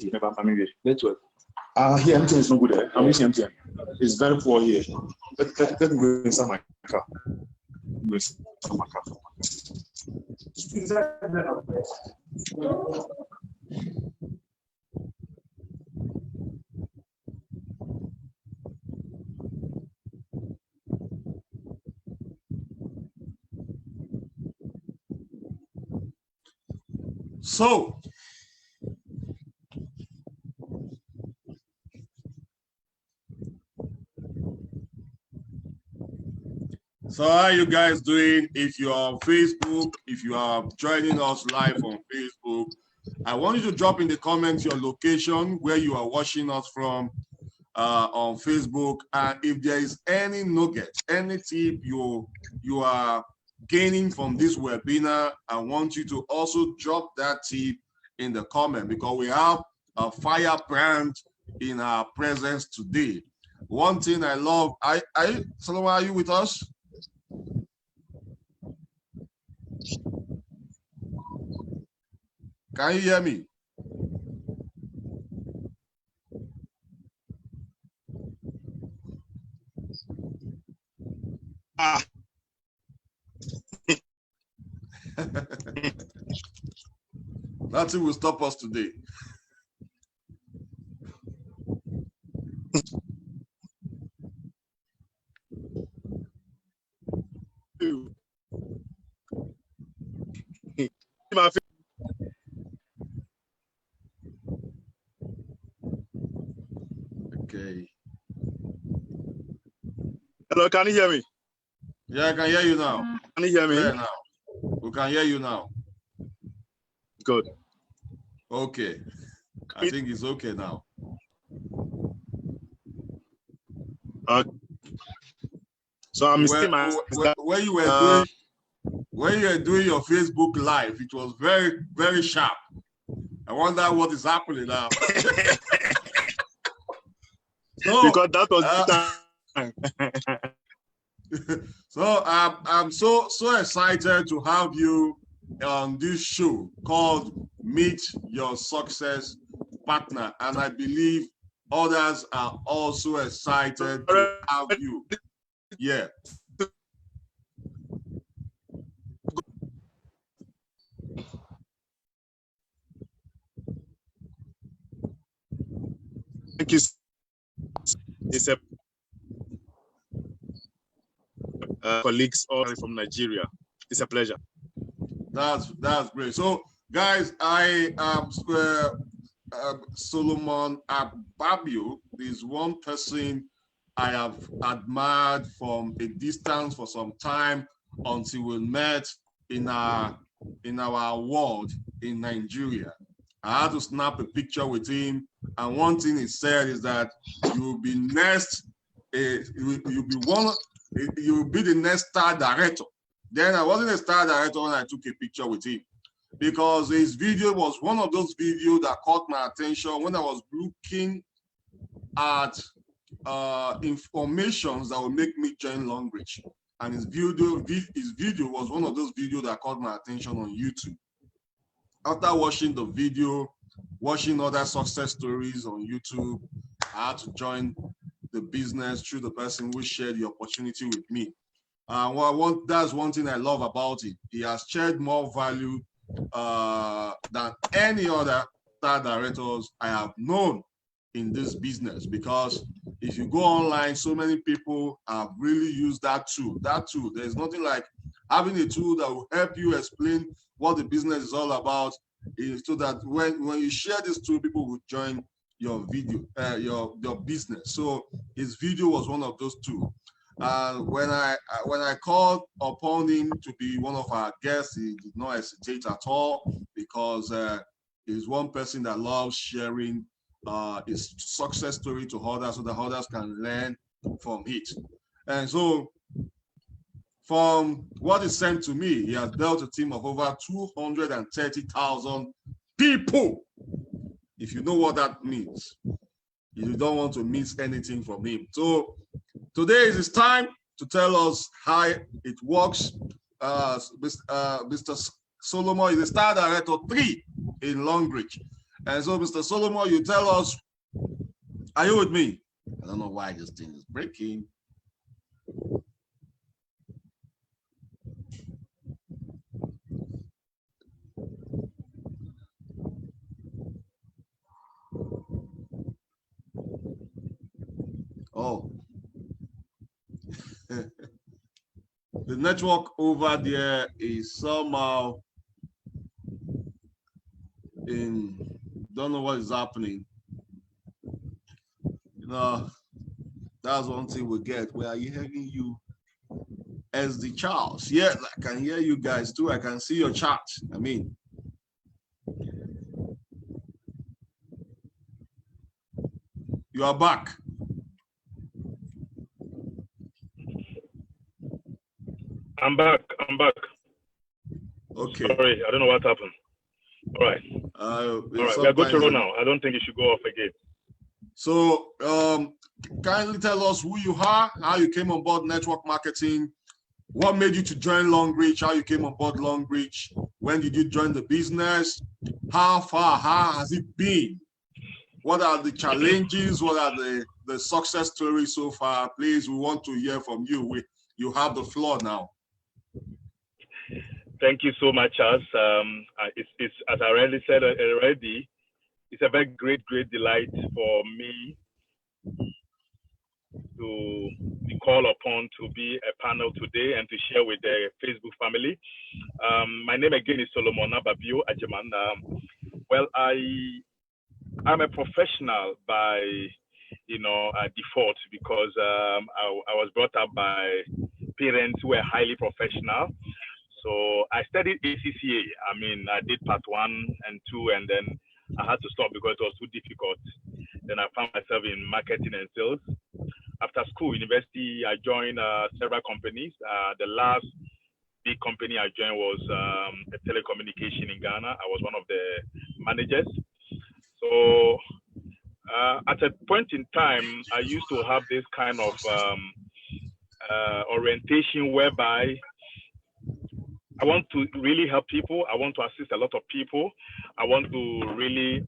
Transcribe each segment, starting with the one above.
never family network. Here MTN is not good. I'm using MTN. It's very poor here. Let me go inside my car. So how are you guys doing? If you are on Facebook, if you are joining us live on Facebook, I want you to drop in the comments your location, where you are watching us from on Facebook. And if there is any nugget, any tip you are gaining from this webinar, I want you to also drop that tip in the comment, because we have a firebrand in our presence today. One thing I love, Solomon, are you with us? Can you hear me? Nothing will stop us today. Okay. Hello, can you hear me? Yeah, I can hear you now. Can you hear me? Yeah, now. We can hear you now. Good. Okay. I think it's okay now. So I'm still where you were doing your Facebook live, it was very, very sharp. I wonder what is happening now. So, because that was time. So I'm so excited to have you on this show called Meet Your Success Partner, and I believe others are also excited to have you. Yeah. Thank you. It's a colleagues all from Nigeria. It's a pleasure. That's great. So, guys, I am Solomon Ababio is one person I have admired from a distance for some time until we met in our ward in Nigeria. I had to snap a picture with him, and one thing he said is that you'll be next. You'll be the next star director. Then I wasn't a star director when I took a picture with him, because his video was one of those videos that caught my attention when I was looking at informations that would make me join Longrich. And his video was one of those videos that caught my attention on YouTube. After watching the video, watching other success stories on YouTube, I had to join the business through the person who shared the opportunity with me. That's one thing I love about it. He has shared more value than any other star directors I have known in this business, because if you go online, so many people have really used that tool. There's nothing like having a tool that will help you explain what the business is all about, so that when you share this tool, people will join your video, your business. So his video was one of those tools. When I called upon him to be one of our guests, he did not hesitate at all, because he's one person that loves sharing his success story to others, so that others can learn from it. And so, from what is sent to me, he has built a team of over 230,000 people. If you know what that means, you don't want to miss anything from him. So today is his time to tell us how it works. Mr. Solomon is the star director 3 in Longrich. And so, Mr. Solomon, you tell us, are you with me? I don't know why this thing is breaking. Oh, the network over there is somehow don't know what is happening. You know, that's one thing we get. Where are you hearing you as the Charles? Yeah, I can hear you guys too. I can see your chat. I mean, you are back. I'm back. Okay. Sorry, I don't know what happened. All right. All right, we are good to roll now. I don't think you should go off again. So, kindly tell us who you are, how you came on board network marketing, what made you to join Longrich, how you came on board Longrich, when did you join the business, how has it been, what are the challenges, what are the success stories so far? Please, we want to hear from you. You have the floor now. Thank you so much, Charles. It's as I already said already, it's a very great delight for me to be called upon to be a panel today and to share with the Facebook family. My name again is Solomon Ababio-Adjemen. Well, I'm a professional by default because I was brought up by parents who were highly professional. So I studied ACCA. I mean, I did part 1 and 2, and then I had to stop because it was too difficult. Then I found myself in marketing and sales. After school, university, I joined several companies. The last big company I joined was a telecommunication in Ghana. I was one of the managers. So at a point in time, I used to have this kind of orientation whereby I want to really help people. I want to assist a lot of people. I want to really,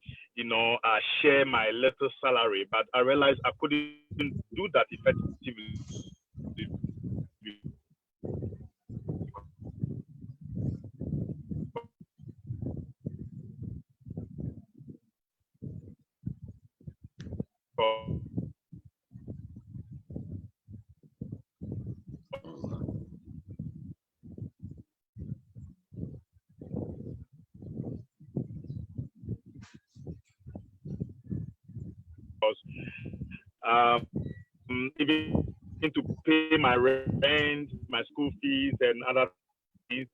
share my little salary. But I realized I couldn't do that effectively. Even to pay my rent, my school fees, and other things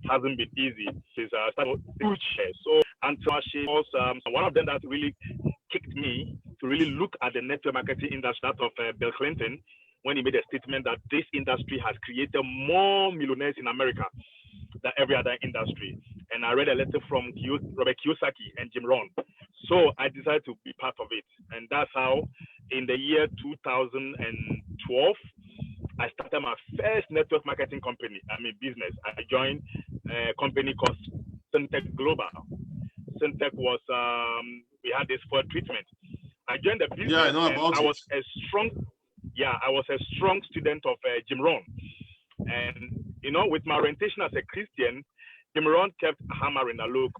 hasn't been easy. It's huge. So until she was one of them that really kicked me to really look at the network marketing industry of Bill Clinton when he made a statement that this industry has created more millionaires in America than every other industry. And I read a letter from Robert Kiyosaki and Jim Rohn. So I decided to be part of it. And that's how in the year 2012, I started my first network marketing company, business. I joined a company called Syntech Global. Syntech was, we had this for treatment. I joined the business. Yeah, I know about it. I was a strong student of Jim Rohn. And, with my orientation as a Christian, Jim Rohn kept hammering a look.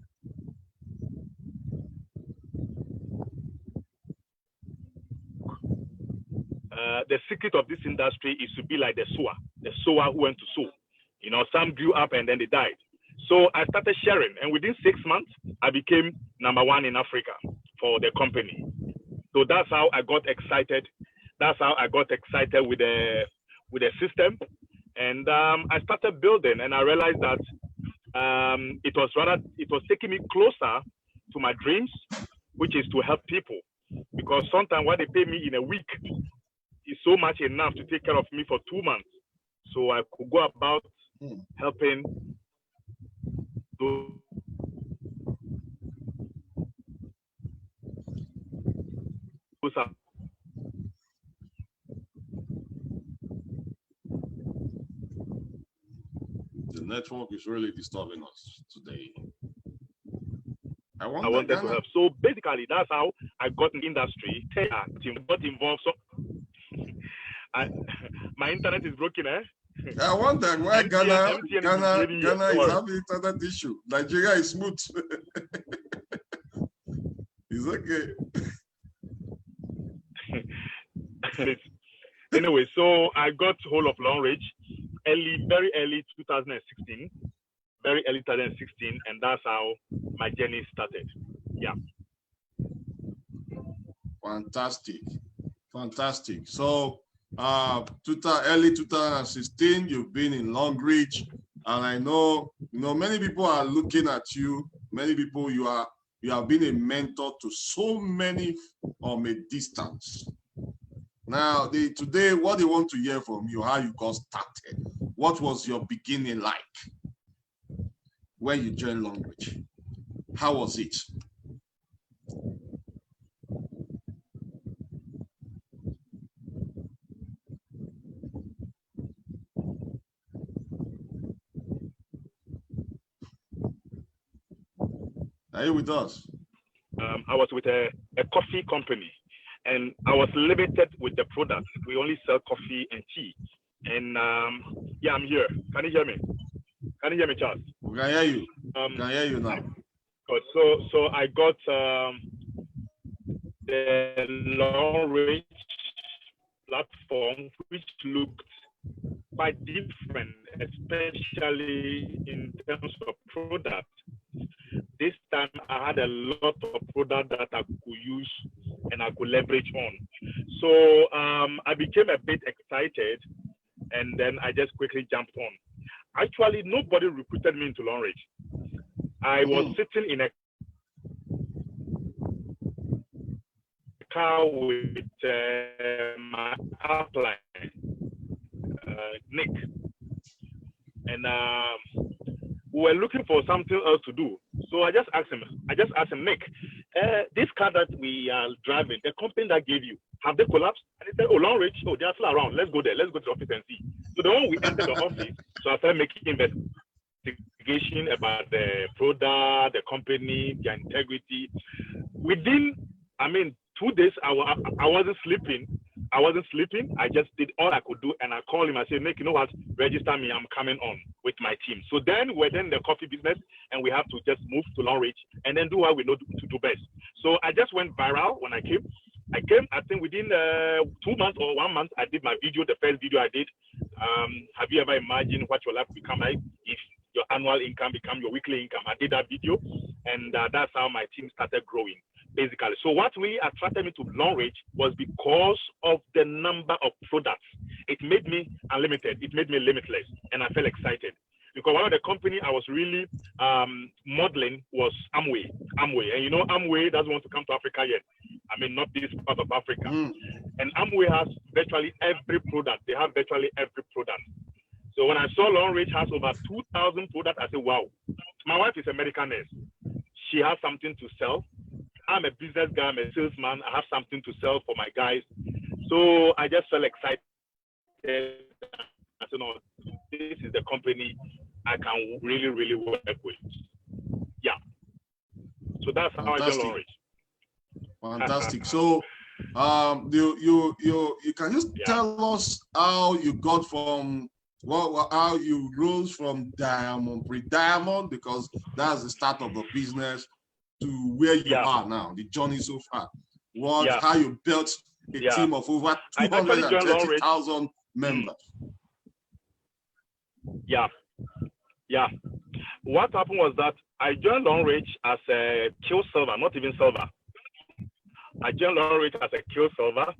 The secret of this industry is to be like the sower who went to sow. Some grew up and then they died. So I started sharing, and within 6 months, I became #1 in Africa for the company. So that's how I got excited. That's how I got excited with the system, and I started building, and I realized that it was taking me closer to my dreams, which is to help people. Because sometimes what they pay me in a week is so much enough to take care of me for 2 months. So I could go about helping those. The network is really disturbing us today. I I wanted to help. So basically, that's how I got in the industry. Got involved. So my internet is broken, eh? I wonder why Ghana is here. having internet issue. Nigeria is smooth. It's okay. Anyway, so I got hold of Longrich very early 2016. Very early 2016, and that's how my journey started. Yeah. Fantastic. So, early 2016, you've been in Longrich, and I know, many people are looking at you. Many people, you have been a mentor to so many from a distance. Now, today, what they want to hear from you, how you got started. What was your beginning like when you joined Longrich? How was it? Are you with us? I was with a coffee company, and I was limited with the products. We only sell coffee and tea. And yeah, I'm here. Can you hear me? Can you hear me, Charles? We can hear you. Can hear you now. So I got the Longrich platform, which looked quite different, especially in terms of product. This time I had a lot of product that I could use and I could leverage on. So I became a bit excited, and then I just quickly jumped on. Actually, nobody recruited me into Longrich. I was sitting in a car with my outline, Nick, and we were looking for something else to do. So I just asked him, Nick, this car that we are driving, the company that gave you, have they collapsed? And he said, oh, Longrich, oh, they are still around. Let's go there. Let's go to the office and see. So the moment we entered the office, so I started making investigation about the product, the company, their integrity. Within, 2 days, I wasn't sleeping. I just did all I could do, and I called him. I said, Nick, you know what? Register me. I'm coming on with my team. So then we're in the coffee business, and we have to just move to Longrich and then do what we know to do best. So I just went viral when I came. I think within 2 months or 1 month, I did my video, the first video I did. Have you ever imagined what your life will become like if your annual income become your weekly income? I did that video, and that's how my team started growing, basically. So what really attracted me to Longrich was because of the number of products. It made me unlimited. It made me limitless, and I felt excited. Because one of the company I was really modeling was Amway. And Amway doesn't want to come to Africa yet. Not this part of Africa. And Amway has virtually every product. They have virtually every product. So when I saw Longrich has over 2,000 products, I said, wow. My wife is a medical nurse. She has something to sell. I'm a business guy. I'm a salesman. I have something to sell for my guys. So I just felt excited. I said, no, this is the company I can really, really work with. Yeah. So that's how I joined Longrich. Fantastic. So, you can just tell us how you got from how you rose from pre-diamond, because that's the start of the business, to where you are now, the journey so far. How you built a team of over 230,000 members. Yeah. What happened was that I joined Longrich as a kill silver, not even silver. I joined Longrich as a kill silver.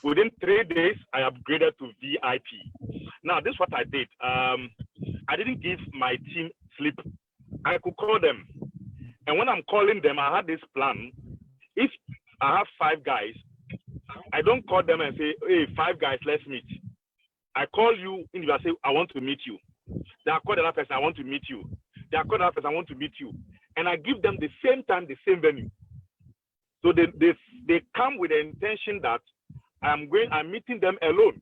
Within 3 days, I upgraded to VIP. Now, this is what I did. I didn't give my team sleep. I could call them. And when I'm calling them, I had this plan. If I have 5 guys, I don't call them and say, hey, 5 guys, let's meet. I call you, and I say, I want to meet you. They are called another person, I want to meet you. They are called another person, I want to meet you. And I give them the same time, the same venue. So they come with the intention that I'm meeting them alone.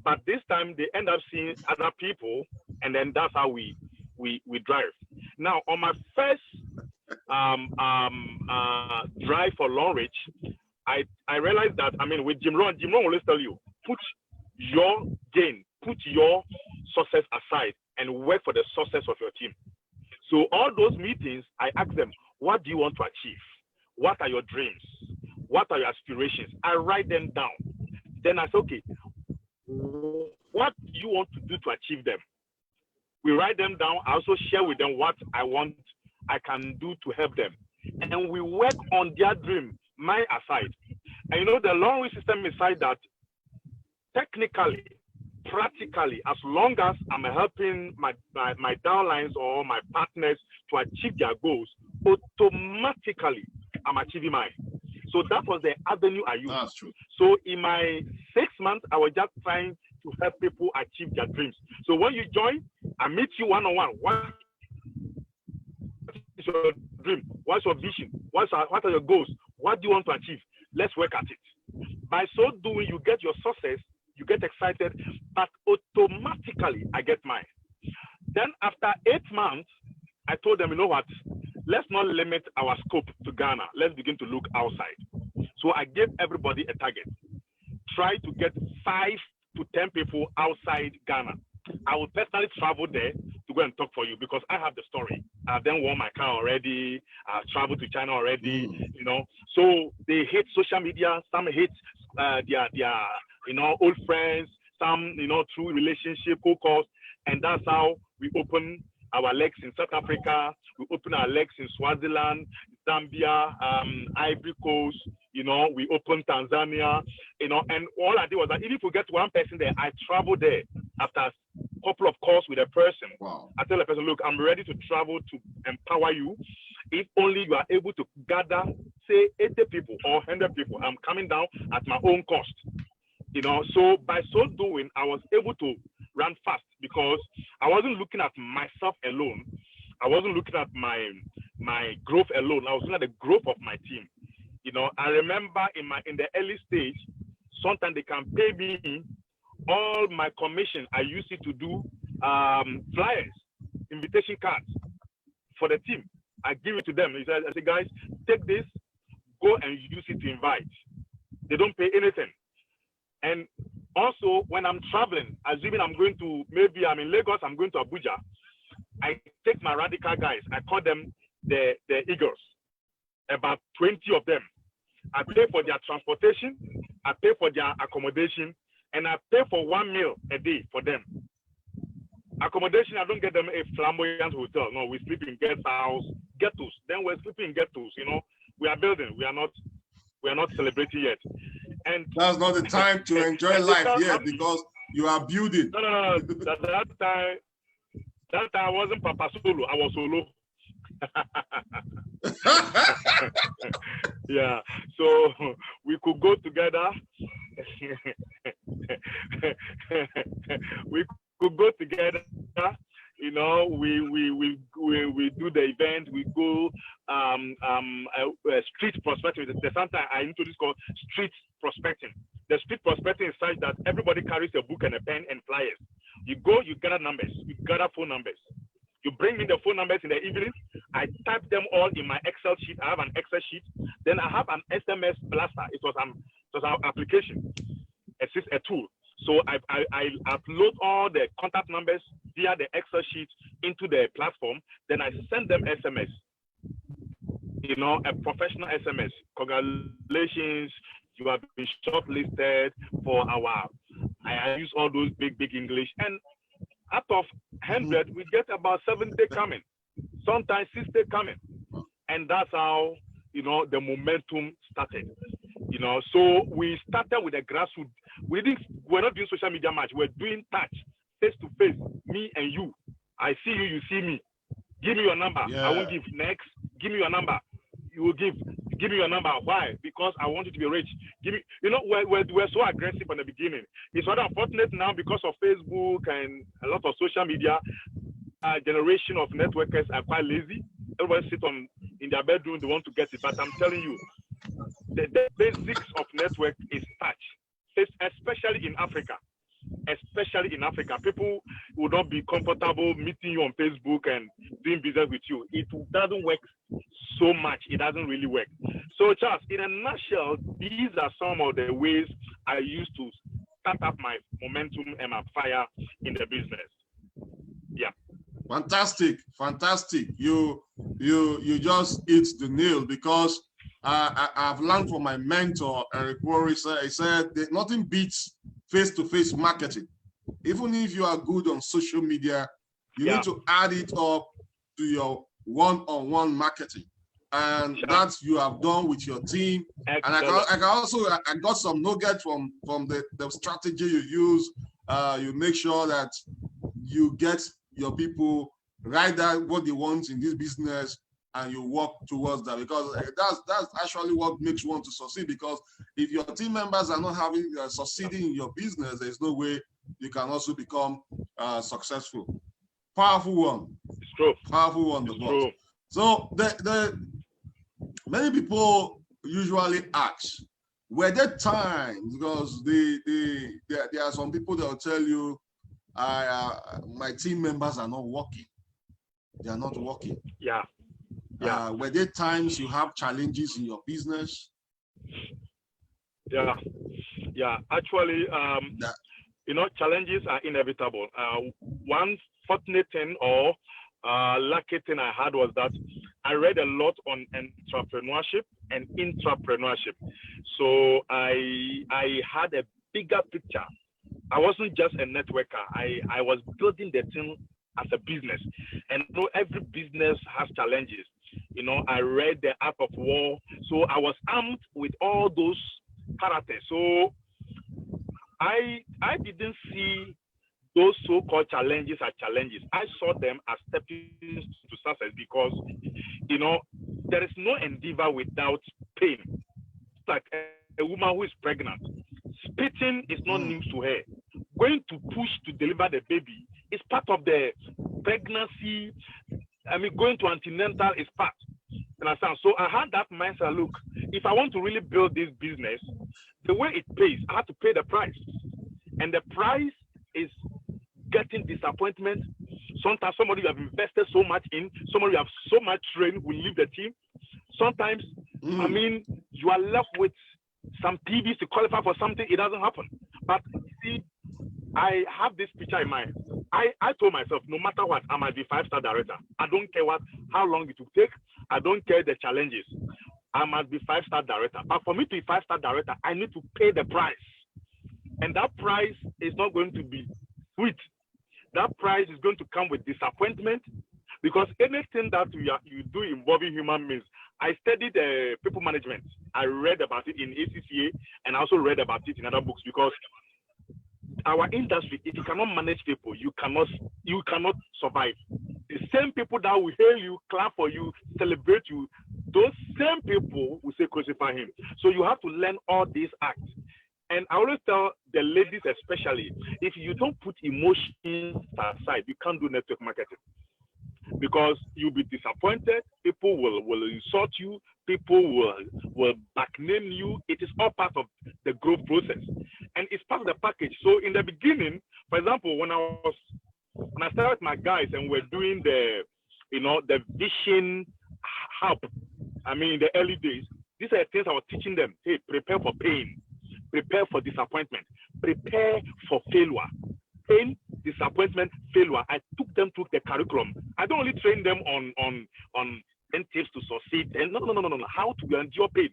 But this time they end up seeing other people, and then that's how we drive. Now, on my first drive for Longrich, I realized that, I mean, with Jim Rohn will always tell you, put your gain, put your success aside and work for the success of your team. So all those meetings, I ask them, what do you want to achieve? What are your dreams? What are your aspirations? I write them down. Then I say, okay, what do you want to do to achieve them? We write them down. I also share with them what I can do to help them. And we work on their dream, mine aside. And you know, the Longrich system is such that technically, practically, as long as I'm helping my downlines or my partners to achieve their goals, automatically I'm achieving mine. So that was the avenue I used. That's true. So in my 6 months, I was just trying to help people achieve their dreams. So when you join, I meet you one-on-one. What is your dream? What's your vision? What are your goals? What do you want to achieve? Let's work at it. By so doing, you get your success, you get excited, but automatically I get mine. Then after 8 months, I told them, you know what? Let's not limit our scope to Ghana. Let's begin to look outside. So I gave everybody a target. Try to get 5 to 10 people outside Ghana. I will personally travel there to go and talk for you because I have the story. I've then won my car already. I've traveled to China already, you know. So they hate social media. Some hate their old friends. Some, through relationship, co-calls. And that's how we open our legs in South Africa. We open our legs in Swaziland, Zambia, Ivory Coast. We open Tanzania. And all I did was that even if we get one person there, I travel there after a couple of calls with a person. Wow. I tell the person, look, I'm ready to travel to empower you. If only you are able to gather, say, 80 people or 100 people, I'm coming down at my own cost. So by so doing, I was able to run fast because I wasn't looking at myself alone. I wasn't looking at my growth alone. I was looking at the growth of my team. I remember in the early stage, sometimes they can pay me all my commission. I used it to do flyers, invitation cards for the team. I give it to them. I say, guys, take this, go and use it to invite. They don't pay anything. And also, when I'm traveling, assuming maybe I'm in Lagos, I'm going to Abuja, I take my radical guys. I call them the Eagles, about 20 of them. I pay for their transportation, I pay for their accommodation, and I pay for 1 meal a day for them. Accommodation, I don't get them a flamboyant hotel. No, we sleep in guest house, ghettos. Then we're sleeping in ghettos. We are building. We are not celebrating yet. And that's not the time to enjoy life yet because you are building. No. That time I wasn't Papa Solo. I was solo. Yeah. So we could go together. We could go together. We do the event. We go street prospecting. There's something I introduced called street prospecting. The street prospecting is such that everybody carries a book and a pen and flyers. You go, you gather numbers, you gather phone numbers. You bring me the phone numbers in the evening. I type them all in my Excel sheet. I have an Excel sheet. Then I have an SMS blaster. It was an application, a tool. So I upload all the contact numbers via the Excel sheet into the platform. Then I send them SMS. A professional SMS. Congratulations, you have been shortlisted for our. I use all those big English. And out of 100, we get about 70 coming. Sometimes 60 coming. And that's how, the momentum started. So we started with a grassroots. We're not doing social media much. We're doing touch, face to face, me and you. I see you, you see me. Give me your number. Yeah. I won't give. Next, give me your number. You will give. Give me your number. Why? Because I want you to be rich. Give me. We're so aggressive from the beginning. It's rather unfortunate now because of Facebook and a lot of social media. Generation of networkers are quite lazy. Everybody sit in their bedroom. They want to get it. But I'm telling you, the basics of network is touch, especially in Africa. Especially in Africa, people will not be comfortable meeting you on Facebook and doing business with you. It doesn't work so much, it doesn't really work. So, Charles, in a nutshell, these are some of the ways I used to start up my momentum and my fire in the business. Yeah. Fantastic, fantastic. You just hit the nail, because I've learned from my mentor, Eric Worre. He said that nothing beats face-to-face marketing. Even if you are good on social media, you need to add it up to your one-on-one marketing. And that you have done with your team. Excellent. And I got some nuggets from the strategy you use. You make sure that you get your people write down what they want in this business, and you work towards that, because that's actually what makes you want to succeed. Because if your team members are not having succeeding in your business, there's no way you can also become successful. Powerful one. It's true. Powerful one. The boss. So the many people usually ask, were there times, because there are some people that will tell you, my team members are not working. They are not working. Yeah. Were there times you have challenges in your business? Yeah. Actually, challenges are inevitable. One fortunate thing or lucky thing I had was that I read a lot on entrepreneurship and intrapreneurship. So I had a bigger picture. I wasn't just a networker. I was building the thing as a business. And every business has challenges. I read The Art of War. So I was armed with all those characters. So I didn't see those so-called challenges as challenges. I saw them as stepping to success, because, there is no endeavor without pain. It's like a woman who is pregnant. Spitting is not news to her. Going to push to deliver the baby is part of the pregnancy. Going to antenatal is part. Understand? So I had that mindset. Look, if I want to really build this business, the way it pays, I have to pay the price. And the price is getting disappointment. Sometimes somebody you have invested so much in, somebody you have so much trained will leave the team. Sometimes, you are left with some PVs to qualify for something, it doesn't happen. But see, I have this picture in mind. I told myself, no matter what, I might be 5-star director. I don't care how long it will take. I don't care the challenges. I must be 5-star director. But for me to be 5-star director, I need to pay the price. And that price is not going to be sweet. That price is going to come with disappointment, because anything that you do involving human beings. I studied people management. I read about it in ACCA, and I also read about it in other books, because our industry, if you cannot manage people, you cannot survive. The same people that will hail you, clap for you, celebrate you, those same people will say crucify him. So you have to learn all these acts. And I always tell the ladies especially, if you don't put emotions aside, you can't do network marketing. Because you'll be disappointed, people will insult you, people will backname you. It is all part of the growth process. And it's part of the package. So in the beginning, for example, when I started with my guys and we're doing the vision hub, in the early days, these are the things I was teaching them. Hey, prepare for pain, prepare for disappointment, prepare for failure. Pain, disappointment, failure. I took them through the curriculum. I don't only train them on 10 tips to succeed. And no. How to endure pain.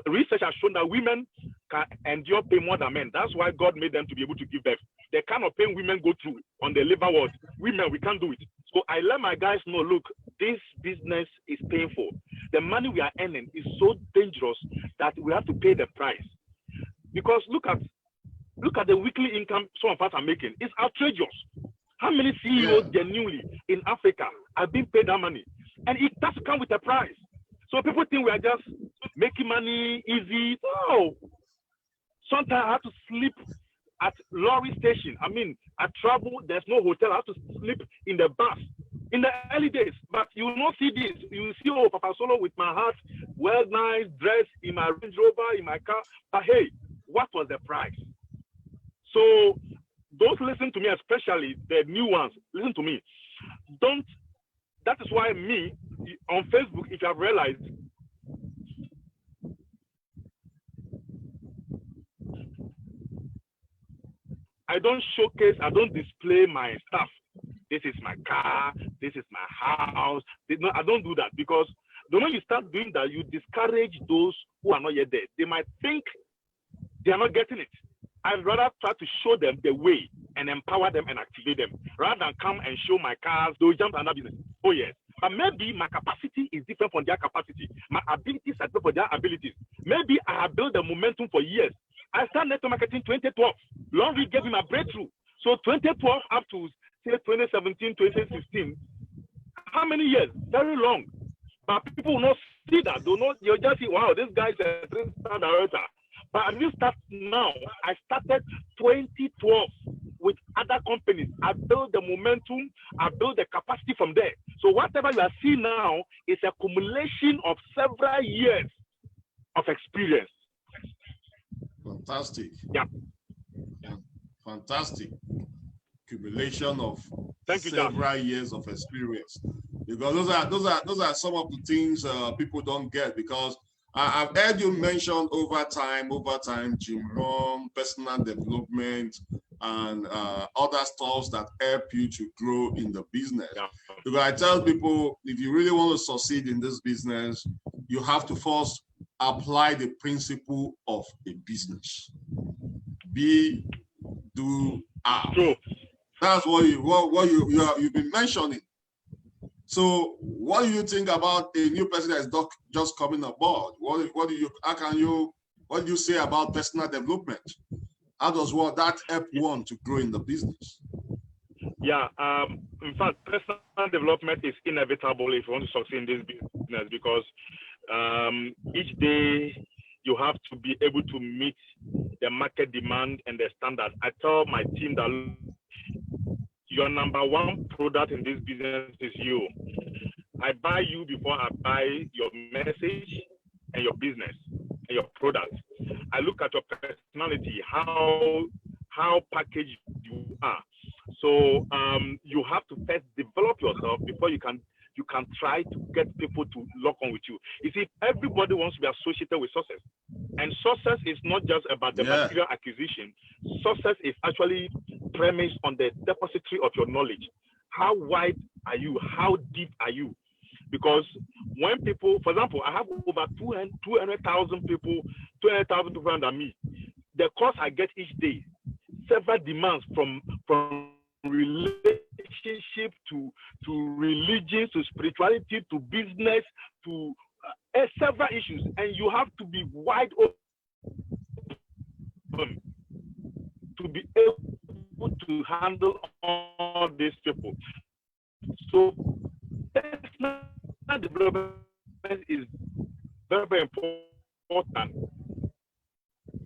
Research has shown that women can endure pain more than men. That's why God made them to be able to give birth. The kind of pain women go through on the labor ward, women, we can't do it. So I let my guys know, look, this business is painful. The money we are earning is so dangerous that we have to pay the price. Because look at the weekly income some of us are making. It's outrageous. How many CEOs genuinely in Africa have been paid that money? And it does come with a price. So people think we are just making money easy. No. Sometimes I have to sleep at lorry station. I travel, there's no hotel. I have to sleep in the bus. In the early days, but you will not see this. You will see, Papa Solo with my heart, well nice, dressed in my Range Rover, in my car. But hey, what was the price? So those listen to me, especially the new ones, listen to me. That is why on Facebook, if you have realized, I don't showcase, I don't display my stuff. This is my car, this is my house. No, I don't do that, because the moment you start doing that, you discourage those who are not yet there. They might think they are not getting it. I'd rather try to show them the way and empower them and activate them, rather than come and show my cars, they'll jump to another business. Oh yes, but maybe my capacity is different from their capacity. My abilities are different from their abilities. Maybe I have built the momentum for years. I started network marketing 2012. Longrich gave me my breakthrough. So 2012 up to say 2017, 2016. How many years? Very long. But people will not see that. You'll just see, wow, this guy's a 3-star director. But I didn't start now. I started 2012 with other companies. I built the momentum. I built the capacity from there. So whatever you are seeing now is a accumulation of several years of experience. Fantastic. Yeah. Fantastic. Accumulation of several years of experience. Because those are some of the things people don't get, because I've heard you mention over time, Jim Rohn, personal development, and other stuff that help you to grow in the business. Yeah. Because I tell people, if you really want to succeed in this business, you have to first apply the principle of a business. Be, do, are. True. That's what you've been mentioning. So, what do you think about a new person that is just coming aboard? What do you say about personal development? How does that help one to grow in the business? Yeah, in fact, personal development is inevitable if you want to succeed in this business, because each day you have to be able to meet the market demand and the standard. I tell my team that your number one product in this business is you. I buy you before I buy your message and your business and your product. I look at your personality, how packaged you are. So you have to first develop yourself before you can try to get people to lock on with you. You see, everybody wants to be associated with success. And success is not just about the material acquisition. Success is actually premised on the depository of your knowledge. How wide are you? How deep are you? Because when people, for example, I have over 200,000 people under me. The course I get each day, several demands from relationship to religion, to spirituality, to business, to several issues, and you have to be wide open to be able to handle all these people. So personal development is very, very important.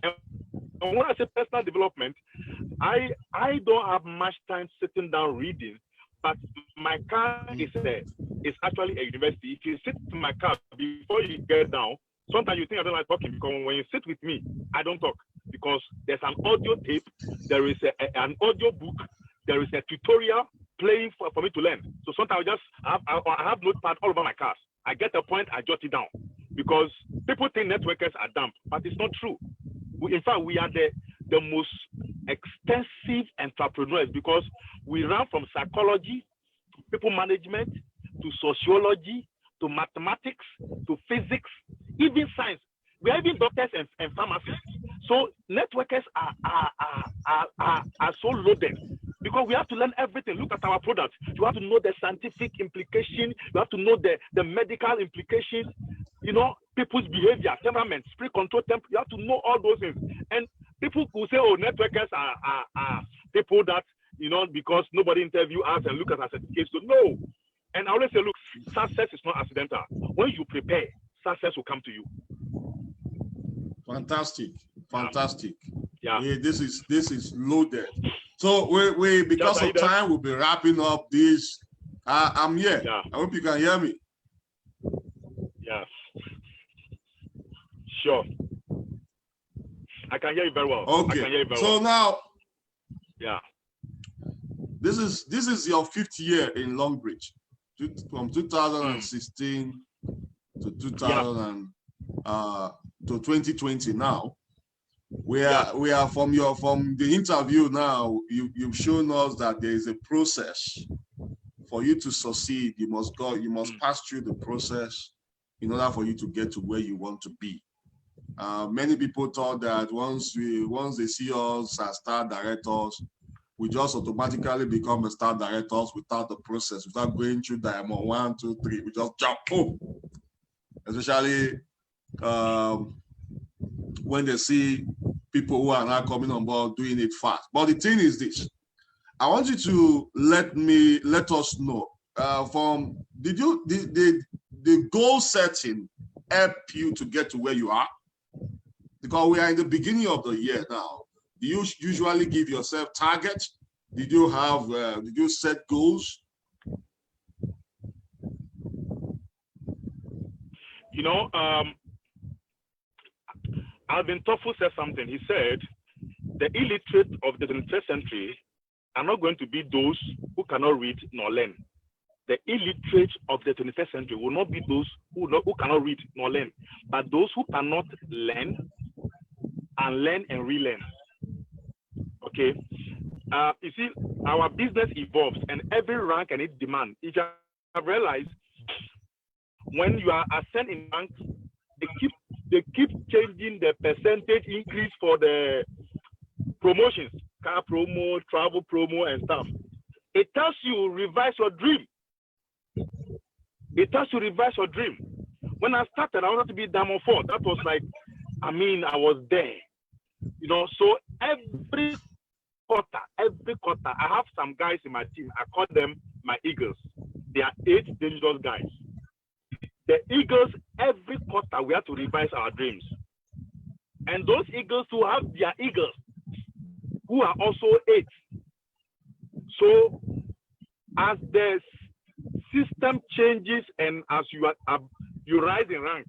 And when I say personal development, I don't have much time sitting down reading, but my car is actually a university. If you sit in my car before you get down, sometimes you think I don't like talking, because when you sit with me, I don't talk, because there's an audio tape, there is an audio book, there is a tutorial playing for me to learn. So sometimes I have notepad all over my cars. I get a point, I jot it down, because people think networkers are dumb, but it's not true. In fact, we are the most extensive entrepreneurs, because we run from psychology to people management to sociology to mathematics to physics, even science. We are even doctors and pharmacists. So networkers are so loaded, because we have to learn everything. Look at our products. You have to know the scientific implication. You have to know the medical implications. You know, people's behavior, temperament, spirit control, you have to know all those things. And people who say, oh, networkers are people that, you know, because nobody interview us and look at our certificates. So no. And I always say, look, success is not accidental. When you prepare, success will come to you. Fantastic. Fantastic. Yeah. This is loaded. So we because of time, we'll be wrapping up this. I'm here. Yeah. I hope you can hear me. Yeah. Sure. I can hear you very well. Okay. So now, yeah, this is your 5th year in Longrich. from 2016 to 2020 now. We are from the interview now. You've shown us that there is a process for you to succeed. You must pass through the process in order for you to get to where you want to be. Many people thought that once they see us as star directors, we just automatically become a star directors without the process, without going through diamond 1, 2, 3. We just jump home. Especially when they see people who are now coming on board doing it fast. But the thing is this: I want you to let us know the goal setting help you to get to where you are? Because we are in the beginning of the year now. Do you usually give yourself targets? Did you set goals? You know, Alvin Toffel said something. He said, the illiterate of the 21st century are not going to be those who cannot read nor learn. The illiterate of the 21st century will not be those who cannot read nor learn, but those who cannot learn and relearn. Okay? You see, our business evolves, and every rank and its demand. If you have realized, when you are ascending rank, they keep changing the percentage increase for the promotions, car promo, travel promo, and stuff. It tells you revise your dream. It tells you revise your dream. When I started, I wanted to be Diamond 4. That was like, I was there. You know, so every quarter, I have some guys in my team. I call them my Eagles. They are 8 dangerous guys. The Eagles, every quarter, we have to revise our dreams. And those Eagles who have their Eagles, who are also 8. So as the system changes and as you rise in rank.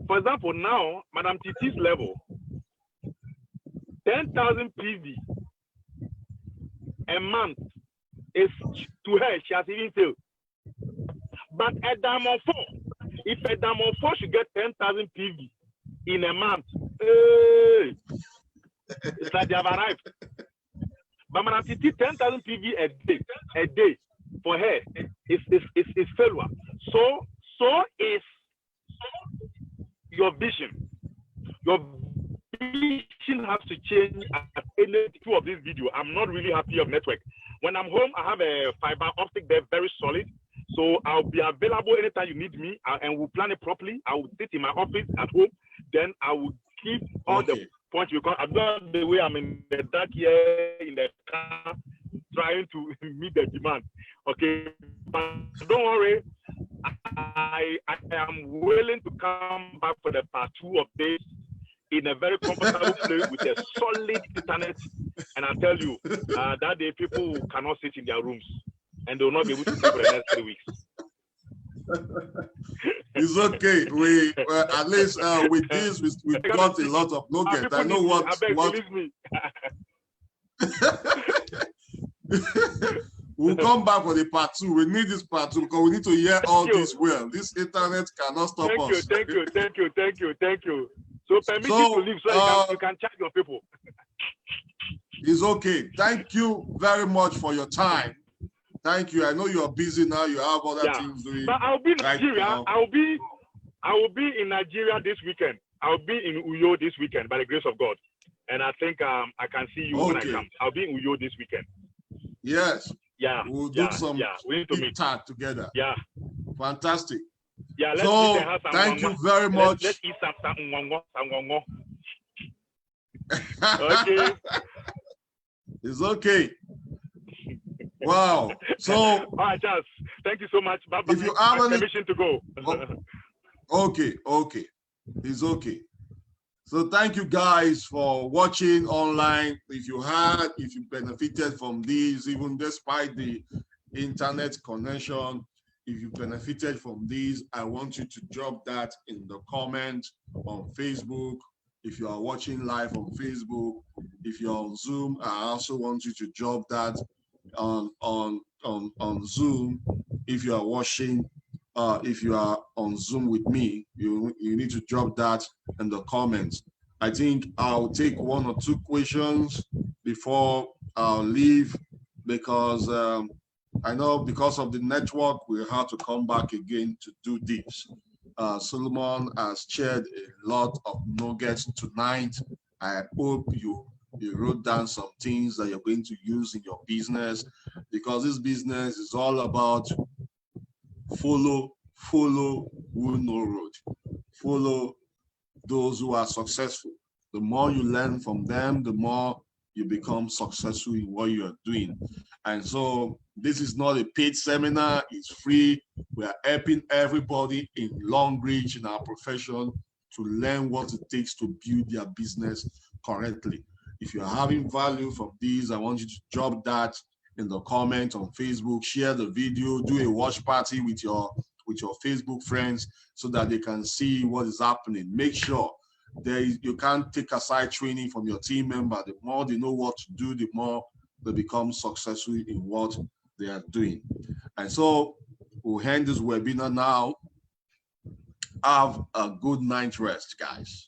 For example, now, Madam Titi's level, 10,000 PV a month is to her, she has even failed. But a Diamond 4, if a Diamond 4 should get 10,000 PV in a month, it's like they have arrived. But Madam Titi, 10,000 PV a day for her is failure. So is your vision. Your vision has to change at any two of this video. I'm not really happy of network. When I'm home, I have a fiber optic there, very solid. So I'll be available anytime you need me, and we'll plan it properly. I will sit in my office at home. Then I will keep all the points, because I'm not the way I'm in the dark here in the car trying to meet the demand. Okay, but don't worry. I am willing to come back for the part 2 of this in a very comfortable place with a solid internet. And I tell you, that day people cannot sit in their rooms and they will not be able to sleep for the next 3 weeks. It's okay. We at least with this we got a lot of nuggets. I know what. Believe me. We'll come back for the part 2. We need this part 2 because we need to hear all this well. This internet cannot stop us. Thank you. So permit you to leave so you can chat your people. It's okay. Thank you very much for your time. Thank you. I know you are busy now. You have other things doing. But I'll be in Nigeria. Right, I will be in Nigeria this weekend. I'll be in Uyo this weekend by the grace of God. And I think I can see you when I come. I'll be in Uyo this weekend. Yes. Yeah. We'll do some we need to meet together. Yeah. Fantastic. Yeah. Let's thank you very much. Let's eat some. Okay. It's okay. Wow. So, all right, Charles. Thank you so much. Bye-bye. If you have any permission to go. Okay. It's okay. So thank you guys for watching online. If you benefited from these, even despite the internet connection, if you benefited from these, I want you to drop that in the comment on Facebook. If you are watching live on Facebook, if you're on Zoom, I also want you to drop that on on Zoom, if you are watching, if you are on Zoom with me, you need to drop that in the comments. I think I'll take 1 or 2 questions before I'll leave, because I know because of the network, we have to come back again to do this. Solomon has shared a lot of nuggets tonight. I hope you wrote down some things that you're going to use in your business, because this business is all about follow who know road. Follow those who are successful. The more you learn from them, the more you become successful in what you are doing. And so this is not a paid seminar, it's free. We are helping everybody in Longrich, in our profession, to learn what it takes to build their business correctly. If you're having value from these, I want you to drop that in the comment on Facebook, share the video, do a watch party with your Facebook friends so that they can see what is happening. Make sure you can't take aside training from your team member. The more they know what to do, the more they become successful in what they are doing. And so we'll end this webinar now. Have a good night rest, guys.